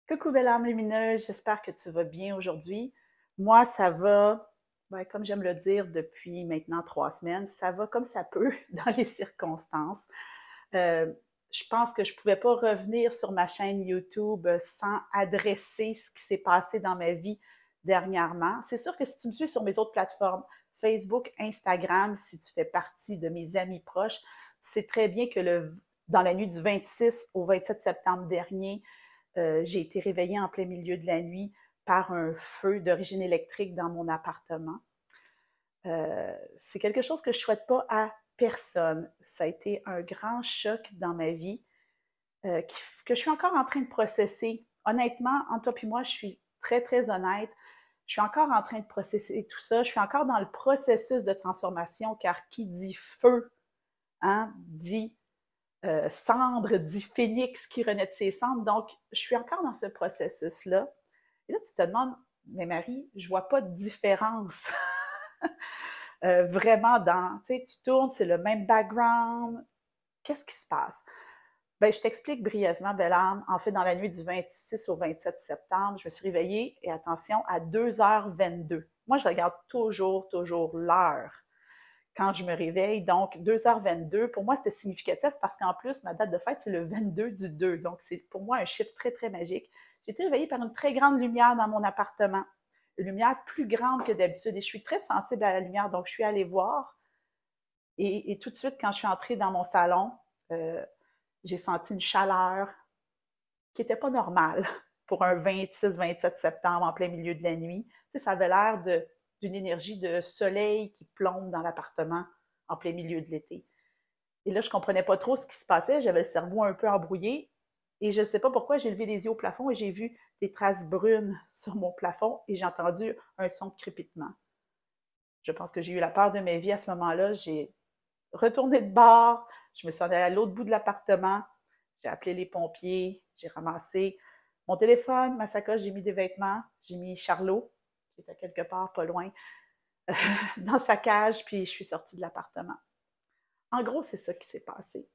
Coucou belle âme lumineuse, j'espère que tu vas bien aujourd'hui. Moi, ça va, comme j'aime le dire depuis maintenant 3 semaines, ça va comme ça peut dans les circonstances. Euh, je pense que je pouvais pas revenir sur ma chaîne YouTube sans adresser ce qui s'est passé dans ma vie dernièrement. C'est sûr que si tu me suis sur mes autres plateformes, Facebook, Instagram, si tu fais partie de mes amis proches, tu sais très bien que dans la nuit du 26 au 27 septembre dernier, j'ai été réveillée en plein milieu de la nuit par un feu d'origine électrique dans mon appartement. C'est quelque chose que je ne souhaite pas à personne. Ça a été un grand choc dans ma vie que je suis encore en train de processer. Honnêtement, entre toi et moi, je suis très, très honnête. Je suis encore en train de processer tout ça. Je suis encore dans le processus de transformation, car qui dit feu, hein, dit cendre, dit phénix qui renaît de ses cendres. Donc, je suis encore dans ce processus-là. Et là, tu te demandes, mais Marie, je vois pas de différence vraiment tu sais, tu tournes, c'est le même background. Qu'est-ce qui se passe? Ben, je t'explique brièvement, belle âme. En fait, dans la nuit du 26 au 27 septembre, je me suis réveillée, et attention, à 2h22. Moi, je regarde toujours l'heure quand je me réveille. Donc, 2h22, pour moi, c'était significatif parce qu'en plus, ma date de fête, c'est le 22 du 2. Donc, c'est pour moi un chiffre très, très magique. J'ai été réveillée par une très grande lumière dans mon appartement. Une lumière plus grande que d'habitude. Et je suis très sensible à la lumière. Donc, je suis allée voir. Et tout de suite, quand je suis entrée dans mon salon, euh, j'ai senti une chaleur qui n'était pas normale pour un 26-27 septembre en plein milieu de la nuit. Tu sais, ça avait l'air d'une énergie de soleil qui plombe dans l'appartement en plein milieu de l'été. Et là, je ne comprenais pas trop ce qui se passait. J'avais le cerveau un peu embrouillé. Et je ne sais pas pourquoi, j'ai levé les yeux au plafond et j'ai vu des traces brunes sur mon plafond et j'ai entendu un son de crépitement. Je pense que j'ai eu la peur de ma vie à ce moment-là. J'ai retourné de bord. Je me suis allée à l'autre bout de l'appartement. J'ai appelé les pompiers. J'ai ramassé mon téléphone, ma sacoche, j'ai mis des vêtements. J'ai mis Charlot, qui était quelque part pas loin, dans sa cage, puis je suis sortie de l'appartement. En gros, c'est ça qui s'est passé.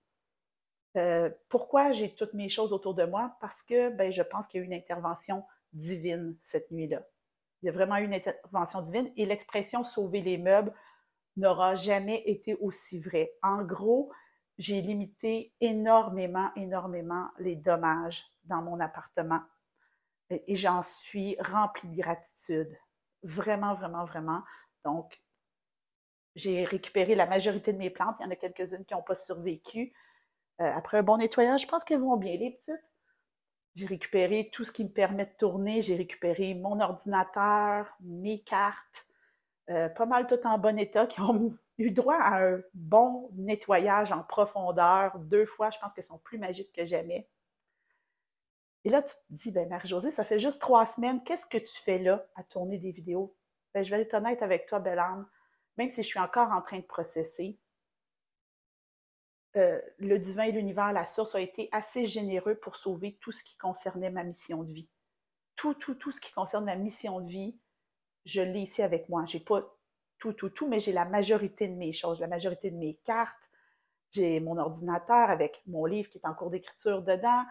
Pourquoi j'ai toutes mes choses autour de moi? Parce que je pense qu'il y a eu une intervention divine cette nuit-là. Il y a vraiment eu une intervention divine et l'expression sauver les meubles n'aura jamais été aussi vraie. En gros, j'ai limité énormément les dommages dans mon appartement et j'en suis remplie de gratitude. Vraiment. Donc, j'ai récupéré la majorité de mes plantes. Il y en a quelques-unes qui n'ont pas survécu. Après un bon nettoyage, je pense qu'elles vont bien, les petites. J'ai récupéré tout ce qui me permet de tourner. J'ai récupéré mon ordinateur, mes cartes, pas mal tout en bon état, qui ont eu droit à un bon nettoyage en profondeur 2 fois. Je pense qu'elles sont plus magiques que jamais. Et là, tu te dis, Marie-Josée, ça fait juste 3 semaines. Qu'est-ce que tu fais là à tourner des vidéos? Je vais être honnête avec toi, belle âme. Même si je suis encore en train de processer, le divin et l'univers, la source, a été assez généreux pour sauver tout ce qui concernait ma mission de vie. Tout ce qui concerne ma mission de vie, je l'ai ici avec moi. J'ai pas tout, mais j'ai la majorité de mes choses, la majorité de mes cartes. J'ai mon ordinateur avec mon livre qui est en cours d'écriture dedans.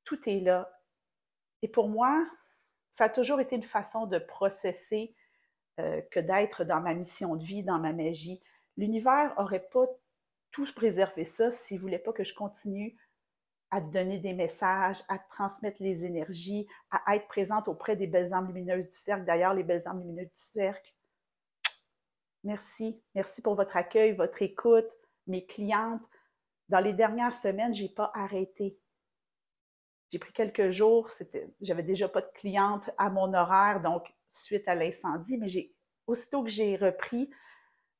Tout est là. Et pour moi, ça a toujours été une façon de processer que d'être dans ma mission de vie, dans ma magie. L'univers n'aurait pas tout préservé ça s'il ne voulait pas que je continue à te donner des messages, à te transmettre les énergies, à être présente auprès des belles âmes lumineuses du cercle. D'ailleurs, les belles âmes lumineuses du cercle, merci. Merci pour votre accueil, votre écoute, mes clientes. Dans les dernières semaines, je n'ai pas arrêté. J'ai pris quelques jours, j'avais déjà pas de clientes à mon horaire, donc suite à l'incendie, mais aussitôt que j'ai repris,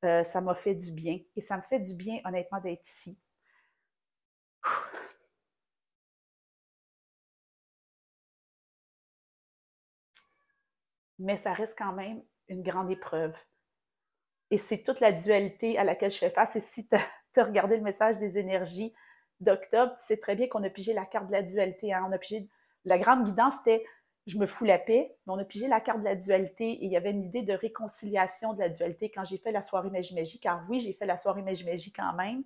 ça m'a fait du bien. Et ça me fait du bien, honnêtement, d'être ici. Mais ça reste quand même une grande épreuve. Et c'est toute la dualité à laquelle je fais face. Et si tu as regardé le message des énergies d'octobre, tu sais très bien qu'on a pigé la carte de la dualité. Hein? On a pigé la grande guidance, c'était je me fous la paix, mais on a pigé la carte de la dualité et il y avait une idée de réconciliation de la dualité quand j'ai fait la soirée Magie Magie, car oui, j'ai fait la soirée Magie Magie quand même.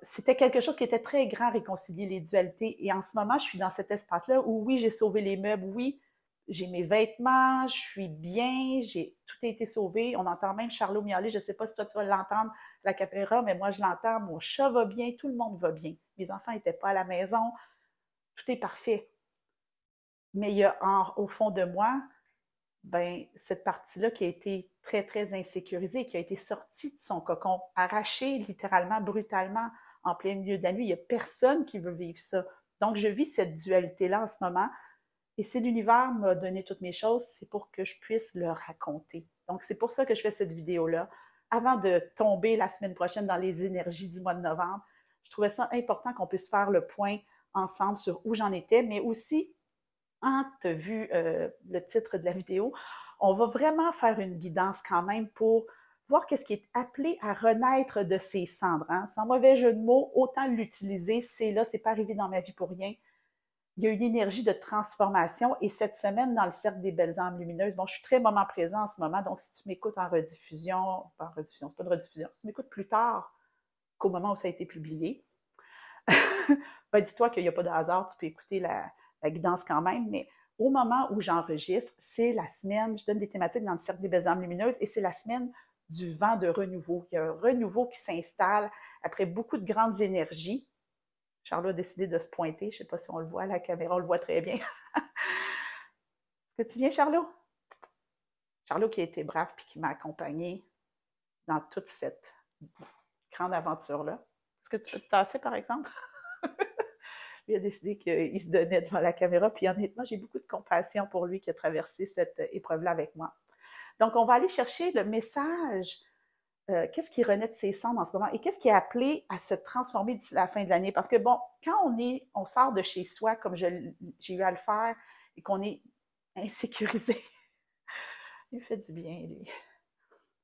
c'était quelque chose qui était très grand, réconcilier les dualités. Et en ce moment, je suis dans cet espace-là où oui, j'ai sauvé les meubles, oui, j'ai mes vêtements, je suis bien, tout a été sauvé. On entend même Charlot miauler. Je ne sais pas si toi tu vas l'entendre à la caméra, mais moi je l'entends. Mon chat va bien, tout le monde va bien. Mes enfants n'étaient pas à la maison, tout est parfait. Mais il y a au fond de moi, ben, cette partie-là qui a été très, très insécurisée, qui a été sortie de son cocon, arrachée littéralement, brutalement, en plein milieu de la nuit. Il n'y a personne qui veut vivre ça. Donc, je vis cette dualité-là en ce moment. Et si l'univers m'a donné toutes mes choses, c'est pour que je puisse le raconter. Donc, c'est pour ça que je fais cette vidéo-là. Avant de tomber la semaine prochaine dans les énergies du mois de novembre, je trouvais ça important qu'on puisse faire le point ensemble sur où j'en étais, mais aussi, tu as vu le titre de la vidéo, on va vraiment faire une guidance quand même pour voir qu'est-ce qui est appelé à renaître de ses cendres. Hein? Sans mauvais jeu de mots, autant l'utiliser, c'est là, c'est pas arrivé dans ma vie pour rien. Il y a une énergie de transformation et cette semaine, dans le cercle des belles âmes lumineuses, bon, je suis très moment présent en ce moment, donc si tu m'écoutes en rediffusion, pas en rediffusion, c'est pas une rediffusion, si tu m'écoutes plus tard qu'au moment où ça a été publié, ben dis-toi qu'il n'y a pas de hasard, tu peux écouter la guidance quand même, mais au moment où j'enregistre, c'est la semaine, je donne des thématiques dans le cercle des belles âmes lumineuses, et c'est la semaine du vent de renouveau. Il y a un renouveau qui s'installe après beaucoup de grandes énergies. Charlot a décidé de se pointer, je ne sais pas si on le voit à la caméra, on le voit très bien. Est-ce que tu viens, Charlot? Charlot qui a été brave et qui m'a accompagné dans toute cette grande aventure-là. Est-ce que tu peux te tasser, par exemple? Il a décidé qu'il se donnait devant la caméra. Puis honnêtement, j'ai beaucoup de compassion pour lui qui a traversé cette épreuve-là avec moi. Donc, on va aller chercher le message. Qu'est-ce qui renaît de ses cendres en ce moment et qu'est-ce qui est appelé à se transformer d'ici la fin de l'année? Parce que bon, quand on sort de chez soi, comme j'ai eu à le faire, et qu'on est insécurisé, il me fait du bien, lui.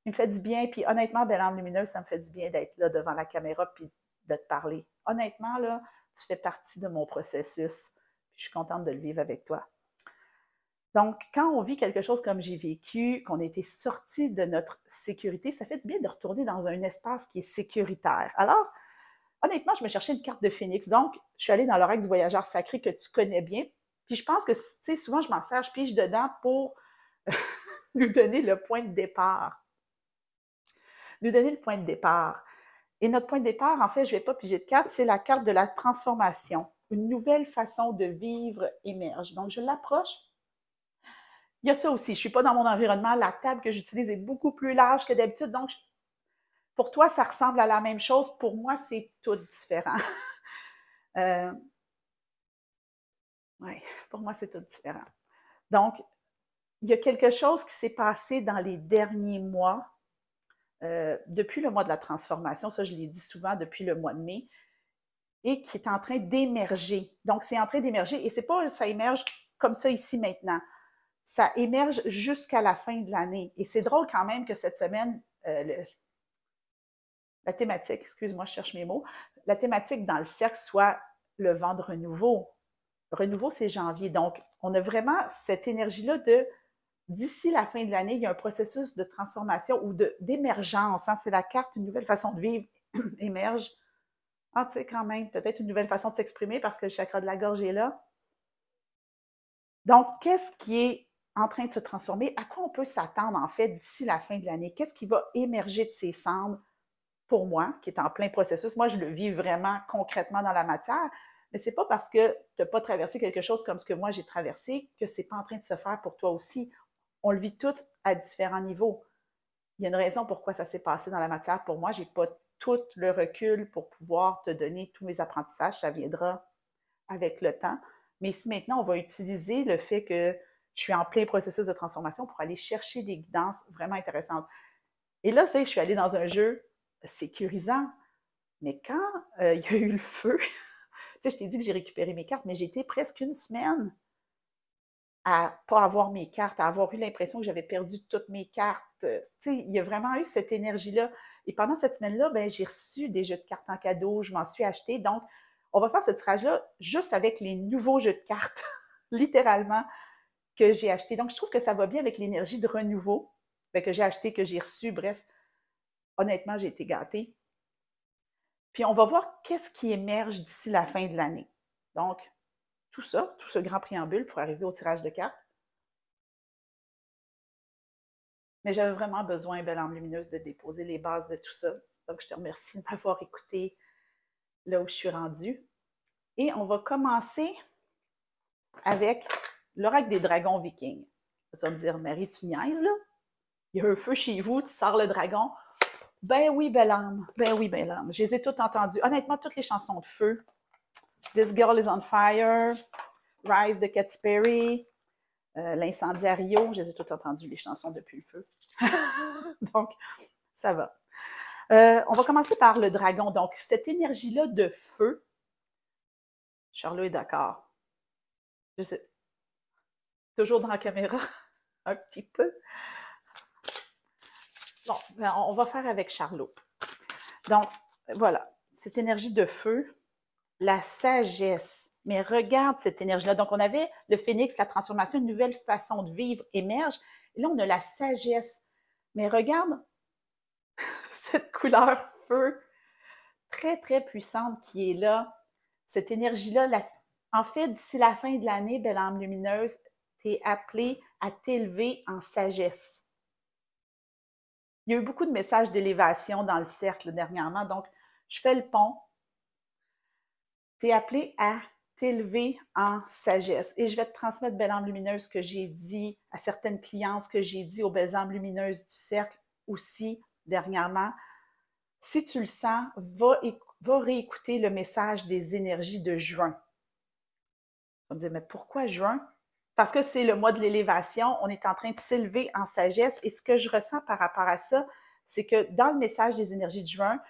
Il me fait du bien, puis honnêtement, Belle Âme Lumineuse, ça me fait du bien d'être là devant la caméra puis de te parler. Honnêtement, là, tu fais partie de mon processus. Puis je suis contente de le vivre avec toi. Donc, quand on vit quelque chose comme j'ai vécu, qu'on a été sorti de notre sécurité, ça fait du bien de retourner dans un espace qui est sécuritaire. Alors, honnêtement, je me cherchais une carte de Phénix. Donc, je suis allée dans l'oracle du voyageur sacré que tu connais bien. Puis je pense que, tu sais, souvent, je m'en sers, je pige dedans pour nous donner le point de départ. Nous donner le point de départ. Et notre point de départ, en fait, je ne vais pas piger de carte, c'est la carte de la transformation. Une nouvelle façon de vivre émerge. Donc, je l'approche. Il y a ça aussi. Je ne suis pas dans mon environnement. La table que j'utilise est beaucoup plus large que d'habitude. Donc, pour toi, ça ressemble à la même chose. Pour moi, c'est tout différent. Oui, pour moi, c'est tout différent. Donc, il y a quelque chose qui s'est passé dans les derniers mois, depuis le mois de la transformation, ça je l'ai dit souvent depuis le mois de mai, et qui est en train d'émerger. Donc, c'est en train d'émerger, et c'est pas ça émerge comme ça ici maintenant. Ça émerge jusqu'à la fin de l'année. Et c'est drôle quand même que cette semaine, la thématique, excuse-moi, je cherche mes mots, la thématique dans le cercle soit le vent de renouveau. Le renouveau, c'est janvier. Donc, on a vraiment cette énergie-là de d'ici la fin de l'année, il y a un processus de transformation ou d'émergence. Hein? C'est la carte, une nouvelle façon de vivre émerge. Ah, tu sais, quand même, peut-être une nouvelle façon de s'exprimer parce que le chakra de la gorge est là. Donc, qu'est-ce qui est en train de se transformer? À quoi on peut s'attendre, en fait, d'ici la fin de l'année? Qu'est-ce qui va émerger de ces cendres pour moi, qui est en plein processus? Moi, je le vis vraiment concrètement dans la matière, mais c'est pas parce que tu n'as pas traversé quelque chose comme ce que moi j'ai traversé que c'est pas en train de se faire pour toi aussi. On le vit tous à différents niveaux. Il y a une raison pourquoi ça s'est passé dans la matière pour moi. Je n'ai pas tout le recul pour pouvoir te donner tous mes apprentissages. Ça viendra avec le temps. Mais si maintenant, on va utiliser le fait que je suis en plein processus de transformation pour aller chercher des guidances vraiment intéressantes. Et là, je suis allée dans un jeu sécurisant. Mais quand il y a eu le feu, je t'ai dit que j'ai récupéré mes cartes, mais j'ai été presque une semaine à pas avoir mes cartes, à avoir eu l'impression que j'avais perdu toutes mes cartes. Il y a vraiment eu cette énergie-là. Et pendant cette semaine-là, ben, j'ai reçu des jeux de cartes en cadeau, je m'en suis acheté. Donc, on va faire ce tirage-là juste avec les nouveaux jeux de cartes, littéralement, que j'ai achetés. Donc, je trouve que ça va bien avec l'énergie de renouveau que j'ai acheté, que j'ai reçu. Bref, honnêtement, j'ai été gâtée. Puis on va voir qu'est-ce qui émerge d'ici la fin de l'année. Donc, tout ça, tout ce grand préambule pour arriver au tirage de cartes. Mais j'avais vraiment besoin, belle âme lumineuse, de déposer les bases de tout ça. Donc, je te remercie de m'avoir écouté là où je suis rendue. Et on va commencer avec l'oracle des dragons vikings. Tu vas me dire, Marie, tu niaises, là? Il y a un feu chez vous, tu sors le dragon. Ben oui, belle âme. Ben oui, belle âme. Je les ai toutes entendues. Honnêtement, toutes les chansons de feu. This Girl is on Fire, Rise de Katy Perry, L'incendie à Rio, je les ai toutes entendues, les chansons depuis le feu. Donc, ça va. On va commencer par le dragon. Donc, cette énergie-là de feu, Charlot est d'accord. Je sais. Toujours dans la caméra, un petit peu. Bon, ben, on va faire avec Charlot. Donc, voilà, cette énergie de feu, la sagesse. Mais regarde cette énergie-là. Donc, on avait le phénix, la transformation, une nouvelle façon de vivre émerge. Et là, on a la sagesse. Mais regarde cette couleur feu très, très puissante qui est là. Cette énergie-là, en fait, d'ici la fin de l'année, belle âme lumineuse, tu es appelée à t'élever en sagesse. Il y a eu beaucoup de messages d'élévation dans le cercle dernièrement, donc je fais le pont. Tu es appelé à t'élever en sagesse. Et je vais te transmettre, belle âme lumineuse, ce que j'ai dit à certaines clientes, ce que j'ai dit aux belles âmes lumineuses du cercle aussi dernièrement. Si tu le sens, va réécouter le message des énergies de juin. Tu vas me dire, mais pourquoi juin? Parce que c'est le mois de l'élévation, on est en train de s'élever en sagesse. Et ce que je ressens par rapport à ça, c'est que dans le message des énergies de juin,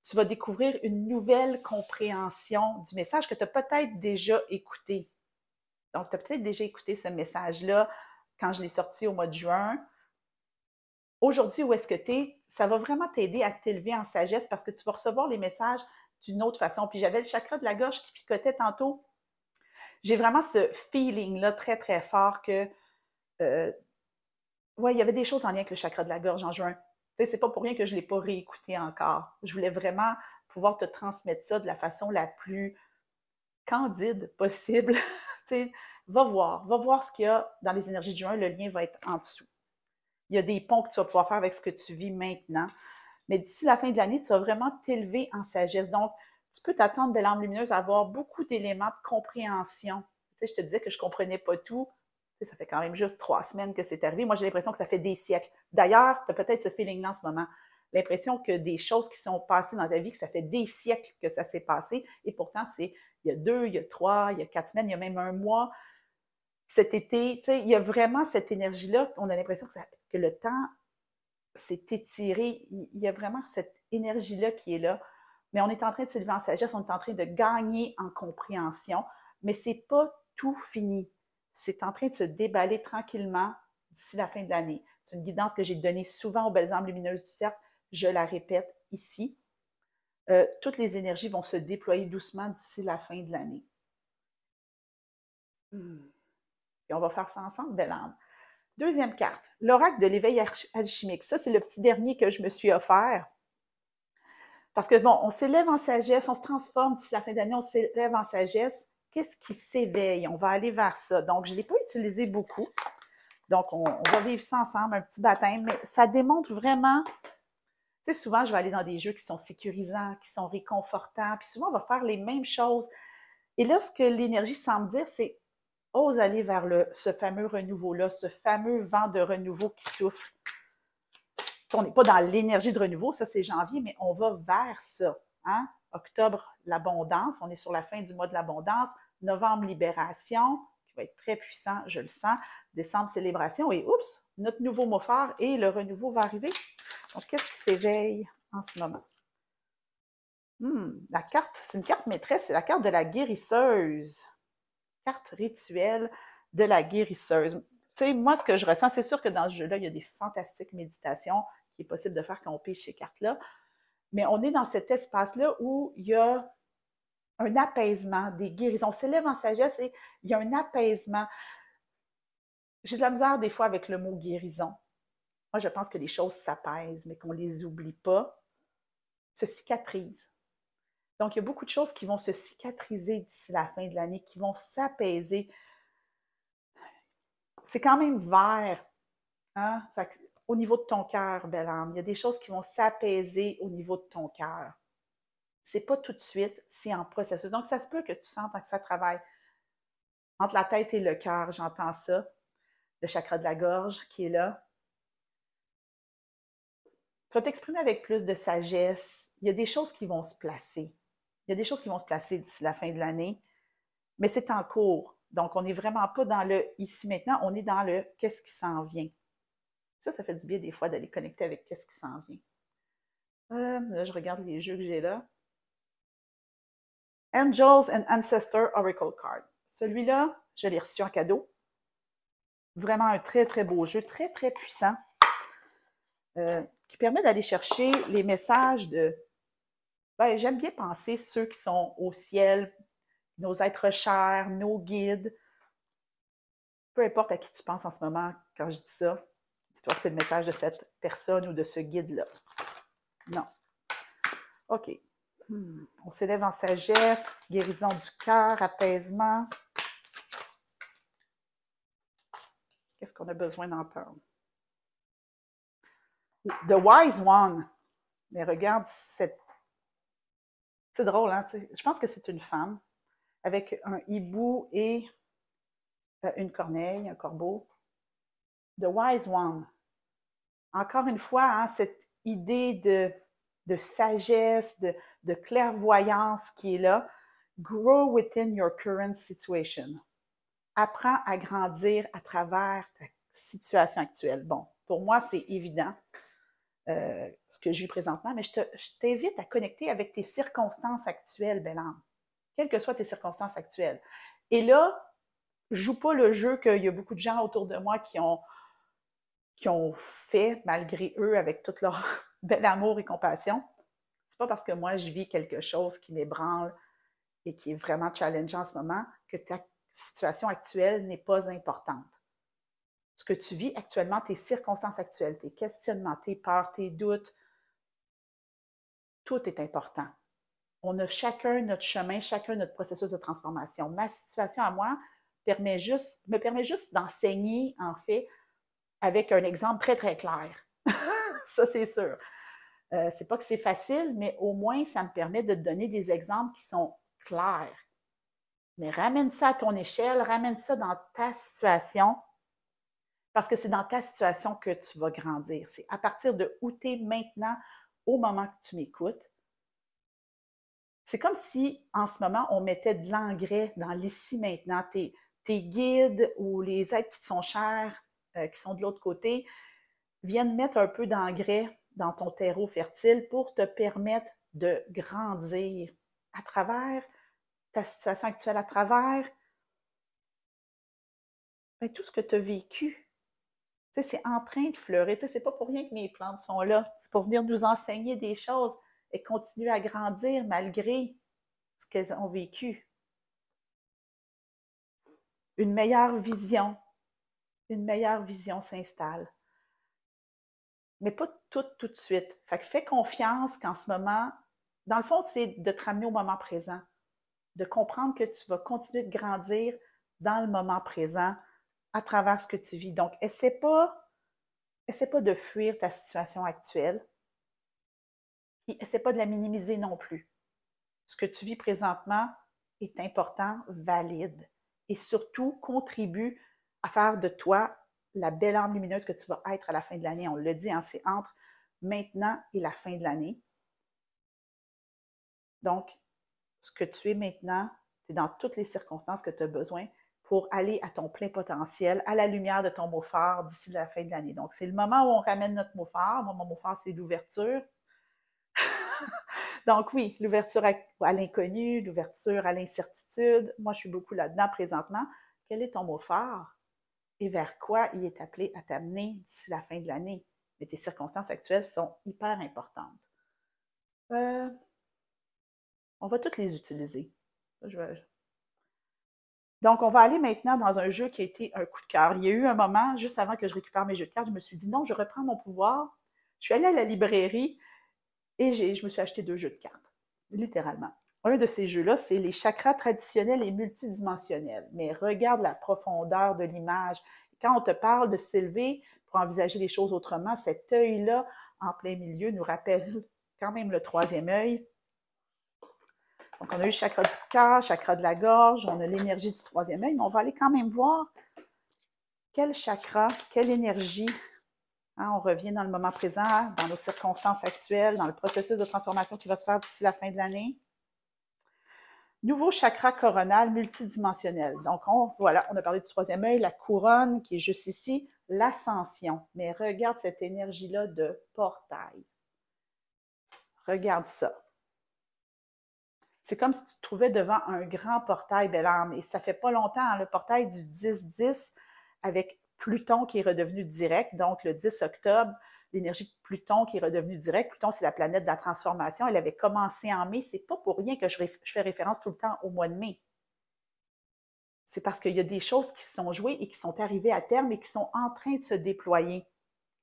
tu vas découvrir une nouvelle compréhension du message que tu as peut-être déjà écouté. Donc, tu as peut-être déjà écouté ce message-là quand je l'ai sorti au mois de juin. Aujourd'hui, où est-ce que tu es? Ça va vraiment t'aider à t'élever en sagesse parce que tu vas recevoir les messages d'une autre façon. Puis j'avais le chakra de la gorge qui picotait tantôt. J'ai vraiment ce feeling-là très, très fort que ouais, il y avait des choses en lien avec le chakra de la gorge en juin. Tu sais, c'est pas pour rien que je ne l'ai pas réécouté encore. Je voulais vraiment pouvoir te transmettre ça de la façon la plus candide possible. Tu sais, va voir ce qu'il y a dans les énergies de juin. Le lien va être en dessous. Il y a des ponts que tu vas pouvoir faire avec ce que tu vis maintenant. Mais d'ici la fin de l'année, tu vas vraiment t'élever en sagesse. Donc, tu peux t'attendre, belle âme lumineuse, à avoir beaucoup d'éléments de compréhension. Tu sais, je te disais que je ne comprenais pas tout. Tu sais, ça fait quand même juste 3 semaines que c'est arrivé. Moi, j'ai l'impression que ça fait des siècles. D'ailleurs, tu as peut-être ce feeling-là en ce moment. L'impression que des choses qui sont passées dans ta vie, que ça fait des siècles que ça s'est passé. Et pourtant, c'est il y a 2, il y a 3, il y a 4 semaines, il y a même un mois. Cet été, tu sais, il y a vraiment cette énergie-là. On a l'impression que le temps s'est étiré. Il y a vraiment cette énergie-là qui est là. Mais on est en train de s'élever en sagesse, on est en train de gagner en compréhension, mais c'est pas tout fini. C'est en train de se déballer tranquillement d'ici la fin de l'année. C'est une guidance que j'ai donnée souvent aux belles âmes lumineuses du cercle. Je la répète ici. Toutes les énergies vont se déployer doucement d'ici la fin de l'année. Et on va faire ça ensemble, belle âme. Deuxième carte, l'oracle de l'éveil alchimique. Ça, c'est le petit dernier que je me suis offert. Parce que, bon, on s'élève en sagesse, on se transforme d'ici la fin d'année, on s'élève en sagesse. Qu'est-ce qui s'éveille? On va aller vers ça. Donc, je ne l'ai pas utilisé beaucoup. Donc, on va vivre ça ensemble, un petit baptême, mais ça démontre vraiment. Tu sais, souvent, je vais aller dans des jeux qui sont sécurisants, qui sont réconfortants, puis souvent, on va faire les mêmes choses. Et là, ce que l'énergie semble dire, c'est ose aller vers ce fameux renouveau-là, ce fameux vent de renouveau qui souffle. On n'est pas dans l'énergie de renouveau, ça c'est janvier, mais on va vers ça. Hein? Octobre, l'abondance, on est sur la fin du mois de l'abondance. Novembre, libération, qui va être très puissant, je le sens. Décembre, célébration. Et oups, notre nouveau mot phare et le renouveau va arriver. Donc, qu'est-ce qui s'éveille en ce moment? La carte, c'est une carte maîtresse, c'est la carte de la guérisseuse. Carte rituelle de la guérisseuse. Tu sais, moi, ce que je ressens, c'est sûr que dans ce jeu-là, il y a des fantastiques méditations qui est possible de faire quand on pige ces cartes-là. Mais on est dans cet espace-là où il y a un apaisement, des guérisons. On s'élève en sagesse et il y a un apaisement. J'ai de la misère des fois avec le mot guérison. Moi, je pense que les choses s'apaisent, mais qu'on ne les oublie pas, se cicatrisent. Donc, il y a beaucoup de choses qui vont se cicatriser d'ici la fin de l'année, qui vont s'apaiser. C'est quand même vert, hein? Fait que, au niveau de ton cœur, belle âme, il y a des choses qui vont s'apaiser au niveau de ton cœur. C'est pas tout de suite, c'est en processus. Donc, ça se peut que tu sentes que ça travaille entre la tête et le cœur, j'entends ça. Le chakra de la gorge qui est là. Tu vas t'exprimer avec plus de sagesse. Il y a des choses qui vont se placer. Il y a des choses qui vont se placer d'ici la fin de l'année, mais c'est en cours. Donc, on n'est vraiment pas dans le ici maintenant, on est dans le qu'est-ce qui s'en vient. Ça fait du bien des fois d'aller connecter avec qu'est-ce qui s'en vient. Là, je regarde les jeux que j'ai là. Angels and Ancestor Oracle Card. Celui-là, je l'ai reçu en cadeau. Vraiment un très, très beau jeu, très, très puissant, qui permet d'aller chercher les messages de... Ben, j'aime bien penser ceux qui sont au ciel, nos êtres chers, nos guides. Peu importe à qui tu penses en ce moment quand je dis ça, dis-toi que c'est le message de cette personne ou de ce guide-là. Non. OK. On s'élève en sagesse, guérison du cœur, apaisement. Qu'est-ce qu'on a besoin d'entendre? The Wise One. Mais regarde, c'est drôle, hein? Je pense que c'est une femme avec un hibou et une corneille, un corbeau. The Wise One. Encore une fois, hein, cette idée de sagesse, de clairvoyance qui est là. Grow within your current situation. Apprends à grandir à travers ta situation actuelle. Bon, pour moi, c'est évident ce que je vis présentement, mais je t'invite à connecter avec tes circonstances actuelles, belle âme. Quelles que soient tes circonstances actuelles. Et là, joue pas le jeu qu'il y a beaucoup de gens autour de moi qui ont fait, malgré eux, avec tout leur bel amour et compassion. C'est pas parce que moi, je vis quelque chose qui m'ébranle et qui est vraiment challengeant en ce moment que ta situation actuelle n'est pas importante. Ce que tu vis actuellement, tes circonstances actuelles, tes questionnements, tes peurs, tes doutes, tout est important. On a chacun notre chemin, chacun notre processus de transformation. Ma situation à moi me permet juste d'enseigner, en fait, avec un exemple très, très clair. Ça, c'est sûr. C'est pas que c'est facile, mais au moins, ça me permet de te donner des exemples qui sont clairs. Mais ramène ça à ton échelle, ramène ça dans ta situation, parce que c'est dans ta situation que tu vas grandir. C'est à partir de où tu es maintenant, au moment que tu m'écoutes. C'est comme si, en ce moment, on mettait de l'engrais dans l'ici maintenant. Tes guides ou les êtres qui te sont chers, qui sont de l'autre côté, viennent mettre un peu d'engrais dans ton terreau fertile pour te permettre de grandir à travers ta situation actuelle, à travers tout ce que tu as vécu. Tu sais, c'est en train de fleurir. Tu sais, c'est pas pour rien que mes plantes sont là. C'est pour venir nous enseigner des choses et continuer à grandir malgré ce qu'elles ont vécu. Une meilleure vision s'installe. Mais pas tout de suite. Fait que fais confiance qu'en ce moment, dans le fond, c'est de te ramener au moment présent, de comprendre que tu vas continuer de grandir dans le moment présent à travers ce que tu vis. Donc, essaie pas de fuir ta situation actuelle, et essaie pas de la minimiser non plus. Ce que tu vis présentement est important, valide, et surtout contribue à faire de toi la belle âme lumineuse que tu vas être à la fin de l'année. On le dit, hein, c'est entre maintenant et la fin de l'année. Donc, ce que tu es maintenant, c'est dans toutes les circonstances que tu as besoin pour aller à ton plein potentiel, à la lumière de ton mot phare d'ici la fin de l'année. Donc, c'est le moment où on ramène notre mot phare. Moi, mon mot phare, c'est l'ouverture. Donc oui, l'ouverture à l'inconnu, l'ouverture à l'incertitude. Moi, je suis beaucoup là-dedans présentement. Quel est ton mot phare et vers quoi il est appelé à t'amener d'ici la fin de l'année? Mais tes circonstances actuelles sont hyper importantes. On va toutes les utiliser. Donc, on va aller maintenant dans un jeu qui a été un coup de cœur. Il y a eu un moment, juste avant que je récupère mes jeux de cartes, je me suis dit non, je reprends mon pouvoir. Je suis allée à la librairie et je me suis acheté 2 jeux de cartes, littéralement. un de ces jeux-là, c'est les chakras traditionnels et multidimensionnels. Mais regarde la profondeur de l'image. Quand on te parle de s'élever pour envisager les choses autrement, cet œil-là, en plein milieu, nous rappelle quand même le troisième œil. Donc, on a eu le chakra du cœur, chakra de la gorge, on a l'énergie du troisième œil, mais on va aller quand même voir quel chakra, quelle énergie. Hein, on revient dans le moment présent, dans nos circonstances actuelles, dans le processus de transformation qui va se faire d'ici la fin de l'année. Nouveau chakra coronal multidimensionnel. Donc, voilà, on a parlé du troisième œil, la couronne qui est juste ici, l'ascension. Mais regarde cette énergie-là de portail. Regarde ça. C'est comme si tu te trouvais devant un grand portail, belle âme. Et ça fait pas longtemps, hein, le portail du 10-10 avec Pluton qui est redevenu direct. Donc, le 10 octobre, l'énergie de Pluton qui est redevenue directe. Pluton, c'est la planète de la transformation. Elle avait commencé en mai. C'est pas pour rien que je fais référence tout le temps au mois de mai. C'est parce qu'il y a des choses qui se sont jouées et qui sont arrivées à terme et qui sont en train de se déployer.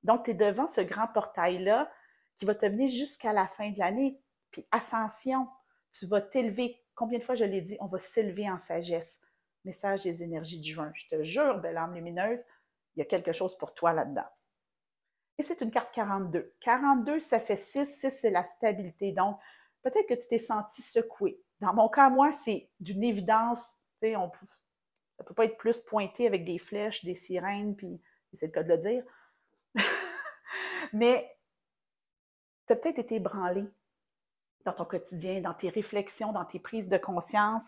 Donc, tu es devant ce grand portail-là qui va te mener jusqu'à la fin de l'année. Puis, ascension, tu vas t'élever. Combien de fois je l'ai dit, on va s'élever en sagesse. Message des énergies de juin. Je te jure, belle âme lumineuse, il y a quelque chose pour toi là-dedans. Et c'est une carte 42. 42, ça fait 6. 6, c'est la stabilité. Donc, peut-être que tu t'es senti secoué. Dans mon cas, moi, c'est d'une évidence. Tu sais, ça ne peut pas être plus pointé avec des flèches, des sirènes, puis c'est le cas de le dire. Mais tu as peut-être été ébranlé dans ton quotidien, dans tes réflexions, dans tes prises de conscience,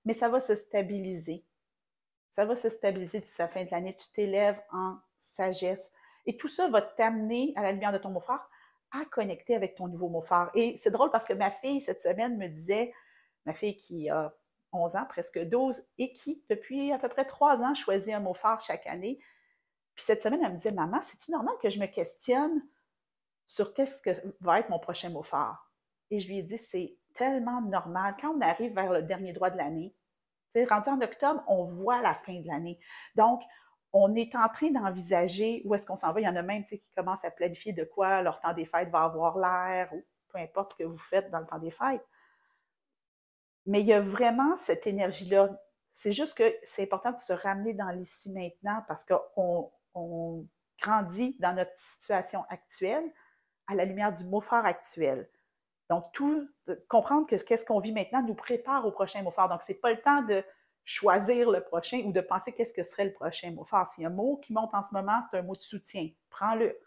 mais ça va se stabiliser. Ça va se stabiliser d'ici la fin de l'année. Tu t'élèves en sagesse. Et tout ça va t'amener, à la lumière de ton mot phare, à connecter avec ton nouveau mot phare. Et c'est drôle parce que ma fille, cette semaine, me disait, ma fille qui a 11 ans, presque 12, et qui, depuis à peu près 3 ans, choisit un mot phare chaque année. Puis cette semaine, elle me disait, maman, c'est-tu normal que je me questionne sur qu'est-ce que va être mon prochain mot phare? Et je lui ai dit, c'est tellement normal. Quand on arrive vers le dernier droit de l'année, rendu en octobre, on voit la fin de l'année. Donc, on est en train d'envisager où est-ce qu'on s'en va. Il y en a même qui commencent à planifier de quoi leur temps des fêtes va avoir l'air, ou peu importe ce que vous faites dans le temps des fêtes. Mais il y a vraiment cette énergie-là. C'est juste que c'est important de se ramener dans l'ici maintenant parce qu'on grandit dans notre situation actuelle à la lumière du mot phare actuel. Donc, comprendre que qu'est-ce qu'on vit maintenant nous prépare au prochain mot phare. Donc, c'est pas le temps de choisir le prochain ou de penser qu'est-ce que serait le prochain mot phare. S'il y a un mot qui monte en ce moment, c'est un mot de soutien. Prends-le.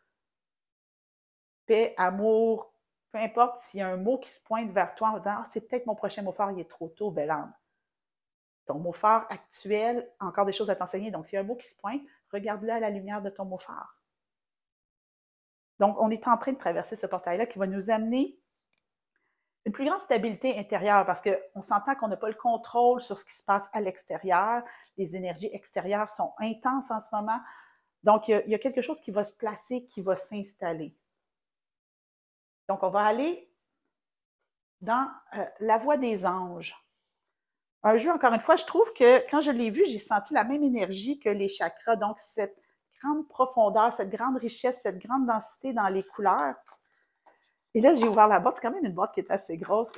Paix, amour, peu importe s'il y a un mot qui se pointe vers toi en disant ah, c'est peut-être mon prochain mot phare, il est trop tôt, belle âme. Ton mot phare actuel, encore des choses à t'enseigner. Donc, s'il y a un mot qui se pointe, regarde-le à la lumière de ton mot phare. Donc, on est en train de traverser ce portail-là qui va nous amener une plus grande stabilité intérieure parce qu'on s'entend qu'on n'a pas le contrôle sur ce qui se passe à l'extérieur. Les énergies extérieures sont intenses en ce moment. Donc, il y a quelque chose qui va se placer, qui va s'installer. Donc, on va aller dans la voie des anges. Un jeu, encore une fois, je trouve que quand je l'ai vu, j'ai senti la même énergie que les chakras. Donc, cette grande profondeur, cette grande richesse, cette grande densité dans les couleurs. Et là, j'ai ouvert la boîte. C'est quand même une boîte qui est assez grosse.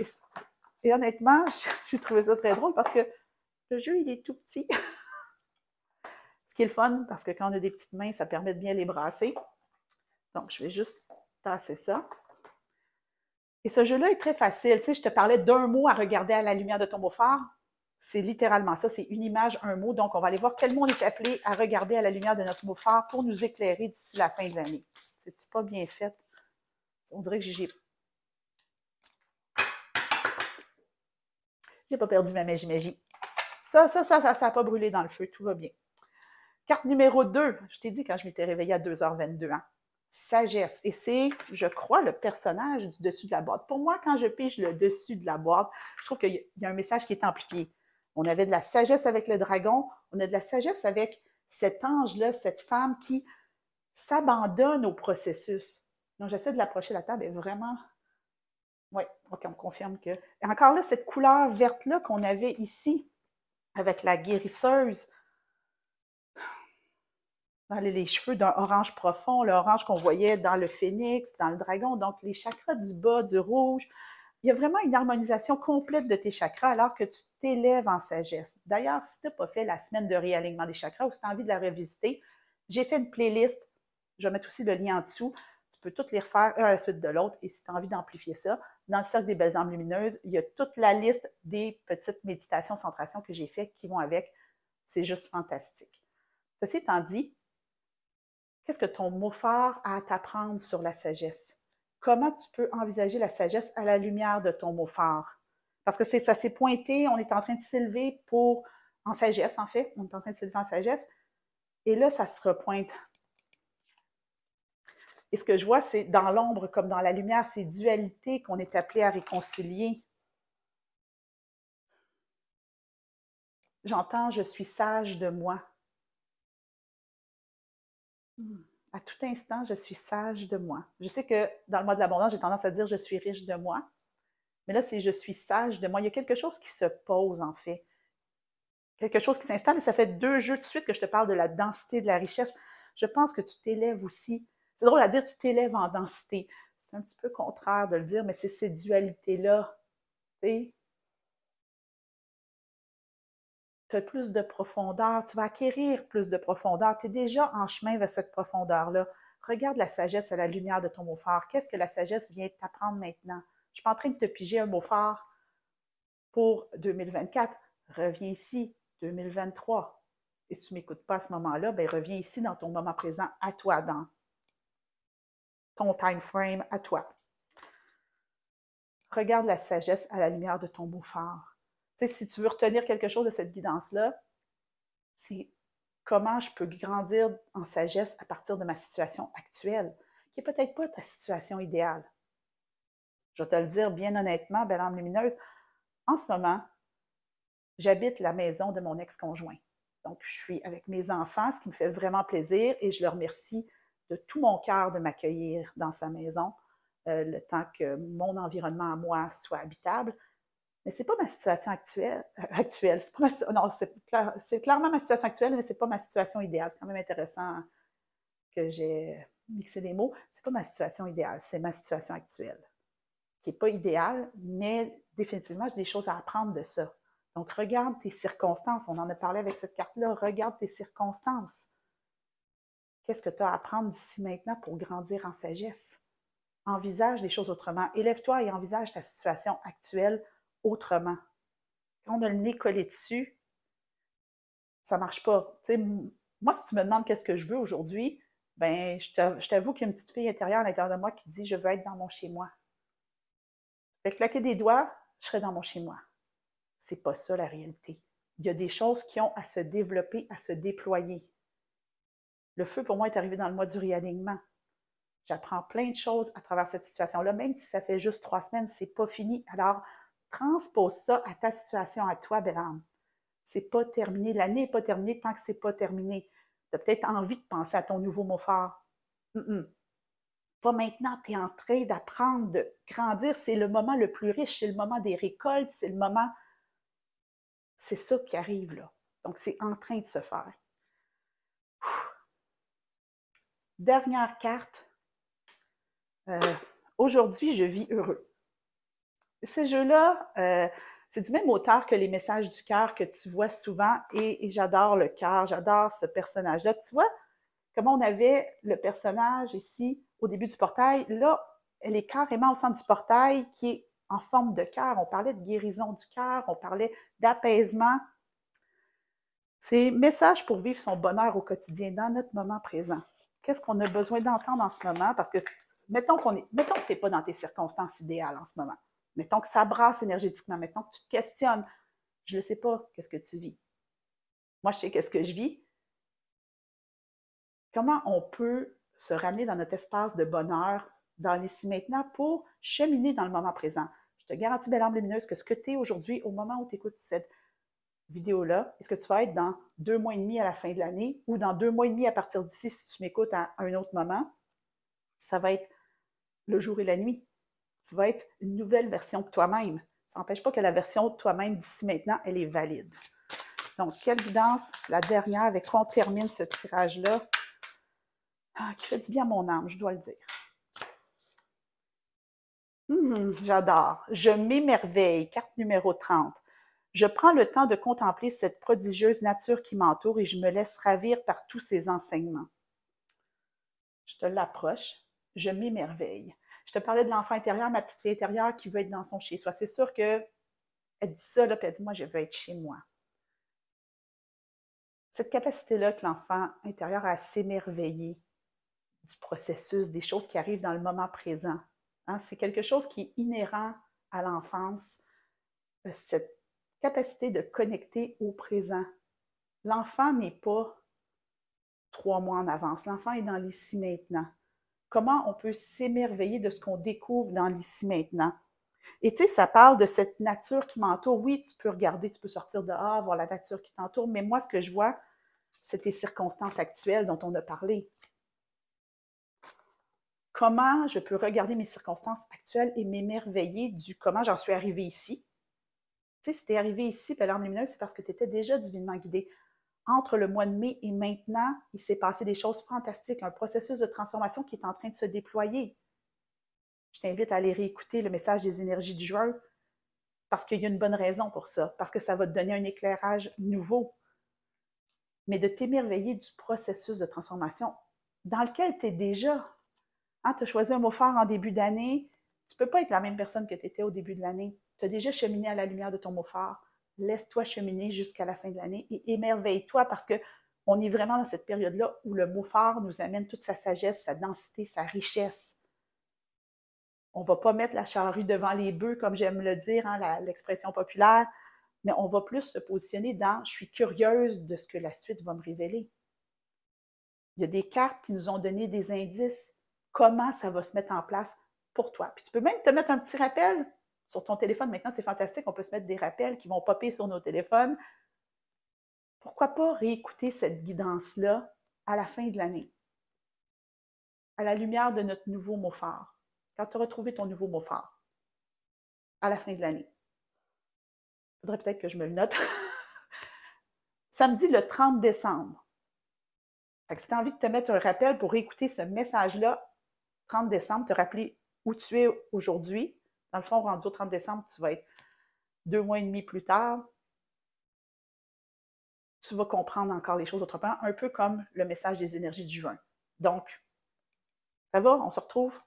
Et honnêtement, j'ai trouvé ça très drôle parce que le jeu, il est tout petit. Ce qui est le fun, parce que quand on a des petites mains, ça permet de bien les brasser. Donc, je vais juste tasser ça. Et ce jeu-là est très facile. Tu sais, je te parlais d'un mot à regarder à la lumière de ton mot phare. C'est littéralement ça, c'est une image, un mot. Donc, on va aller voir quel mot on est appelé à regarder à la lumière de notre mot phare pour nous éclairer d'ici la fin de l'année. C'est pas bien fait. On dirait que j'ai pas perdu ma magie. Ça n'a pas brûlé dans le feu, tout va bien. Carte numéro 2, je t'ai dit quand je m'étais réveillée à 2h22, hein? Sagesse. Et c'est, je crois, le personnage du dessus de la boîte. Pour moi, quand je pige le dessus de la boîte, je trouve qu'il y a un message qui est amplifié. On avait de la sagesse avec le dragon, on a de la sagesse avec cet ange-là, cette femme qui s'abandonne au processus. Donc, j'essaie de l'approcher la table et vraiment... Oui, OK, on confirme que... Et encore là, cette couleur verte-là qu'on avait ici, avec la guérisseuse, dans les cheveux d'un orange profond, l'orange qu'on voyait dans le phénix, dans le dragon, donc les chakras du bas, du rouge, Il y a vraiment une harmonisation complète de tes chakras alors que tu t'élèves en sagesse. D'ailleurs, si tu n'as pas fait la semaine de réalignement des chakras ou si tu as envie de la revisiter, j'ai fait une playlist. Je vais mettre aussi le lien en dessous. Tu peux toutes les refaire un à la suite de l'autre. Et si tu as envie d'amplifier ça, dans le cercle des belles âmes lumineuses, il y a toute la liste des petites méditations, centrations que j'ai faites qui vont avec. C'est juste fantastique. Ceci étant dit, qu'est-ce que ton mot phare a à t'apprendre sur la sagesse? Comment tu peux envisager la sagesse à la lumière de ton mot phare? Parce que ça s'est pointé, on est en train de s'élever en sagesse, en fait. On est en train de s'élever en sagesse. Et là, ça se repointe. Et ce que je vois, c'est dans l'ombre comme dans la lumière, ces dualités qu'on est appelé à réconcilier. J'entends, je suis sage de moi. À tout instant, je suis sage de moi. Je sais que dans le mois de l'abondance, j'ai tendance à dire je suis riche de moi. Mais là, c'est je suis sage de moi. Il y a quelque chose qui se pose, en fait. Quelque chose qui s'installe. Et ça fait 2 jeux de suite que je te parle de la densité, de la richesse. Je pense que tu t'élèves aussi. C'est drôle à dire, tu t'élèves en densité. C'est un petit peu contraire de le dire, mais c'est ces dualités-là. Tu as plus de profondeur, tu vas acquérir plus de profondeur. Tu es déjà en chemin vers cette profondeur-là. Regarde la sagesse à la lumière de ton mot phare. Qu'est-ce que la sagesse vient t'apprendre maintenant? Je ne suis pas en train de te piger un mot phare pour 2024. Reviens ici, 2023. Et si tu ne m'écoutes pas à ce moment-là, ben reviens ici dans ton moment présent à toi, dans ton time frame à toi. Regarde la sagesse à la lumière de ton mot phare. Tu sais, si tu veux retenir quelque chose de cette guidance-là, c'est comment je peux grandir en sagesse à partir de ma situation actuelle, qui n'est peut-être pas ta situation idéale. Je vais te le dire bien honnêtement, belle âme lumineuse, en ce moment, j'habite la maison de mon ex-conjoint. Donc, je suis avec mes enfants, ce qui me fait vraiment plaisir et je le remercie de tout mon cœur de m'accueillir dans sa maison, le temps que mon environnement à moi soit habitable. Mais ce n'est pas ma situation actuelle. C'est pas non, c'est clairement ma situation actuelle, mais ce n'est pas ma situation idéale. C'est quand même intéressant que j'ai mixé les mots. Ce n'est pas ma situation idéale, c'est ma situation actuelle, qui n'est pas idéale, mais définitivement, j'ai des choses à apprendre de ça. Donc, regarde tes circonstances. On en a parlé avec cette carte-là. Regarde tes circonstances. Qu'est-ce que tu as à apprendre d'ici maintenant pour grandir en sagesse? Envisage les choses autrement. Élève-toi et envisage ta situation actuelle autrement. Quand on a le nez collé dessus, ça ne marche pas. T'sais, moi, si tu me demandes qu'est-ce que je veux aujourd'hui, ben, je t'avoue qu'il y a une petite fille intérieure à l'intérieur de moi qui dit « je veux être dans mon chez-moi ». Fait que claquer des doigts, je serai dans mon chez-moi. C'est pas ça la réalité. Il y a des choses qui ont à se développer, à se déployer. Le feu, pour moi, est arrivé dans le mois du réalignement. J'apprends plein de choses à travers cette situation-là, même si ça fait juste 3 semaines, c'est pas fini. Alors, transpose ça à ta situation, à toi, belle âme. C'est pas terminé. L'année n'est pas terminée tant que c'est pas terminé. Tu as peut-être envie de penser à ton nouveau mot fort. Pas maintenant, tu es en train d'apprendre, de grandir. C'est le moment le plus riche, c'est le moment des récoltes, c'est le moment. C'est ça qui arrive là. Donc, c'est en train de se faire. Dernière carte. Aujourd'hui, je vis heureux. Ce jeu-là, c'est du même auteur que les messages du cœur que tu vois souvent et j'adore le cœur, j'adore ce personnage-là. Tu vois comment on avait le personnage ici au début du portail. Là, elle est carrément au centre du portail qui est en forme de cœur. On parlait de guérison du cœur, on parlait d'apaisement. C'est message pour vivre son bonheur au quotidien dans notre moment présent. Qu'est-ce qu'on a besoin d'entendre en ce moment? Parce que mettons que tu n'es pas dans tes circonstances idéales en ce moment. Mettons que ça brasse énergétiquement. Mettons que tu te questionnes. Je ne sais pas qu'est-ce que tu vis. Moi, je sais qu'est-ce que je vis. Comment on peut se ramener dans notre espace de bonheur, dans l'ici maintenant, pour cheminer dans le moment présent? Je te garantis, belle âme lumineuse, que ce que tu es aujourd'hui, au moment où tu écoutes cette vidéo-là, est-ce que tu vas être dans 2 mois et demi à la fin de l'année ou dans 2 mois et demi à partir d'ici, si tu m'écoutes à un autre moment? Ça va être le jour et la nuit. Tu vas être une nouvelle version de toi-même. Ça n'empêche pas que la version de toi-même d'ici maintenant, elle est valide. Donc, quelle guidance? C'est la dernière avec quoi on termine ce tirage-là. Qui fait du bien à mon âme, je dois le dire. J'adore. Je m'émerveille. Carte numéro 30. Je prends le temps de contempler cette prodigieuse nature qui m'entoure et je me laisse ravir par tous ses enseignements. Je te l'approche. Je m'émerveille. Je te parlais de l'enfant intérieur, ma petite fille intérieure qui veut être dans son chez-soi. C'est sûr qu'elle dit ça, là, puis elle dit, moi, je veux être chez moi. Cette capacité-là que l'enfant intérieur a à s'émerveiller du processus, des choses qui arrivent dans le moment présent. Hein, c'est quelque chose qui est inhérent à l'enfance, cette capacité de connecter au présent. L'enfant n'est pas 3 mois en avance. L'enfant est dans l'ici maintenant. Comment on peut s'émerveiller de ce qu'on découvre dans l'ici maintenant? Et tu sais, ça parle de cette nature qui m'entoure. Oui, tu peux regarder, tu peux sortir dehors, voir la nature qui t'entoure, mais moi, ce que je vois, c'est les circonstances actuelles dont on a parlé. Comment je peux regarder mes circonstances actuelles et m'émerveiller du comment j'en suis arrivée ici. Tu sais, si tu es arrivé ici, belle arme lumineuse, c'est parce que tu étais déjà divinement guidé. Entre le mois de mai et maintenant, il s'est passé des choses fantastiques, un processus de transformation qui est en train de se déployer. Je t'invite à aller réécouter le message des énergies du juin parce qu'il y a une bonne raison pour ça, parce que ça va te donner un éclairage nouveau. Mais de t'émerveiller du processus de transformation dans lequel tu es déjà. Hein, tu as choisi un mot fort en début d'année, tu ne peux pas être la même personne que tu étais au début de l'année. Tu as déjà cheminé à la lumière de ton mot fort. Laisse-toi cheminer jusqu'à la fin de l'année et émerveille-toi parce qu'on est vraiment dans cette période-là où le mot fort nous amène toute sa sagesse, sa densité, sa richesse. On ne va pas mettre la charrue devant les bœufs, comme j'aime le dire, hein, l'expression populaire, mais on va plus se positionner dans « je suis curieuse de ce que la suite va me révéler ». Il y a des cartes qui nous ont donné des indices. Comment ça va se mettre en place pour toi. Puis tu peux même te mettre un petit rappel sur ton téléphone. Maintenant, c'est fantastique, on peut se mettre des rappels qui vont popper sur nos téléphones. Pourquoi pas réécouter cette guidance-là à la fin de l'année, à la lumière de notre nouveau mot fort, quand tu auras trouvé ton nouveau mot fort, à la fin de l'année. Il faudrait peut-être que je me le note. Samedi, le 30 décembre. Fait que si tu as envie de te mettre un rappel pour réécouter ce message-là, 30 décembre, te rappeler où tu es aujourd'hui. Dans le fond, rendu au 30 décembre, tu vas être 2 mois et demi plus tard. Tu vas comprendre encore les choses autrement, un peu comme le message des énergies du juin. Donc, ça va? On se retrouve?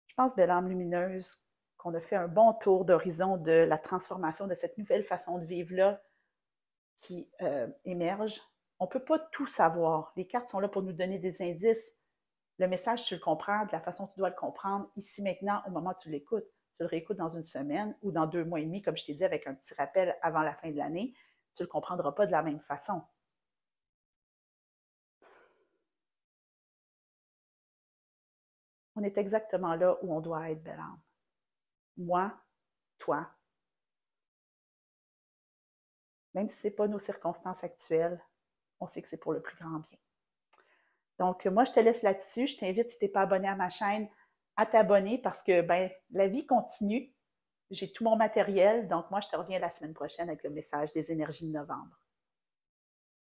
Je pense, belle âme lumineuse, qu'on a fait un bon tour d'horizon de la transformation de cette nouvelle façon de vivre-là qui émerge. On ne peut pas tout savoir. Les cartes sont là pour nous donner des indices. Le message, tu le comprends de la façon dont tu dois le comprendre, ici, maintenant, au moment où tu l'écoutes. Tu le réécoutes dans une semaine ou dans 2 mois et demi, comme je t'ai dit, avec un petit rappel avant la fin de l'année. Tu ne le comprendras pas de la même façon. On est exactement là où on doit être, belle âme. Moi, toi. Même si ce n'est pas nos circonstances actuelles, on sait que c'est pour le plus grand bien. Donc, moi, je te laisse là-dessus. Je t'invite, si tu n'es pas abonné à ma chaîne, à t'abonner parce que ben, la vie continue. J'ai tout mon matériel. Donc, moi, je te reviens la semaine prochaine avec le message des énergies de novembre.